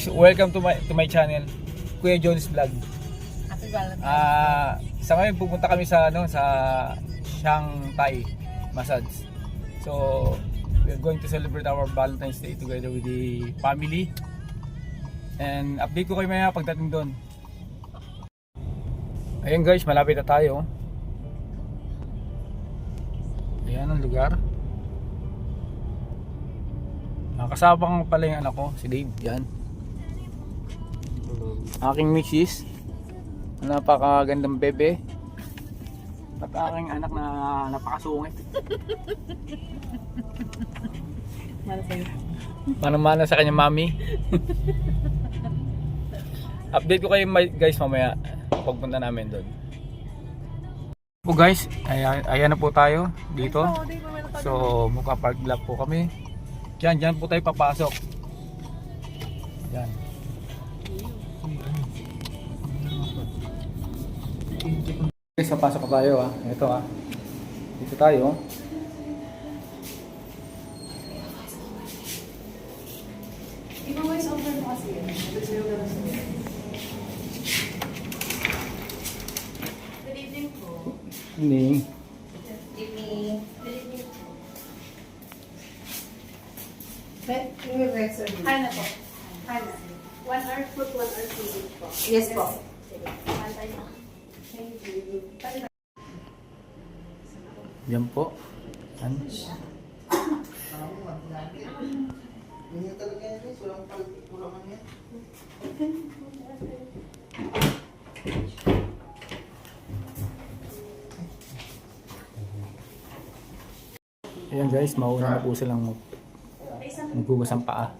guys, welcome to my channel, Kuya Jones Vlog. Happy Valentine's. Sa ngayon pupunta kami sa sa Shanghai Massage. So, we are going to celebrate our Valentine's Day together with the family. And update ko kayo maya pagdating doon. Ayun guys, malapit na tayo. Ayan ang lugar. Nakasama ko pala yung anak ko, si Dave. Yan. Aking misis. Napakagandang bebe. At aking anak na napakasungit. Mana-mana sa kanyang mami. Update ko kayo guys mamaya pagpunta namin doon. Po guys, ayan na po tayo dito. So mukha park lot po kami. Diyan po tayo papasok. Diyan. Guys, papasok pa tayo ha. Ito ha. Dito tayo. Iba-wise over mo kasi yun. Good evening po. Evening. Good evening. Good evening po. Hana po. Hana. 1 hour foot, 1 hour feeding po. Yes po. Sige. Pantay na. Thank you. Yan po. Yan. Hindi talaga yan guys, walang kulangan yan. Ayan guys, mauna na po silang maghugas ang paa.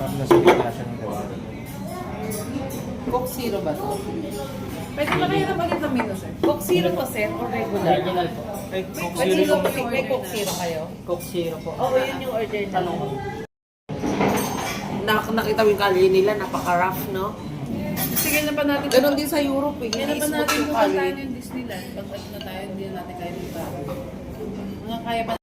Parang nasa klase ng gawa. Coke Zero ba to? Pwede ba kayo na maging menu, sir? Coke Zero po, sir, or regular? Original po. Ay, May Coke Zero kayo? Coke Zero po. Oo, yun yung order na. Tanong ko. Nakita mo yung kalye nila, napaka-rough, no? Sige na pa natin. Ganon din sa Europe eh. Kaya na pa Smooth natin yung pupuntahan kalye. yung Disneyland. Pag na tayo, hindi na natin kaya dito. Mga kaya pa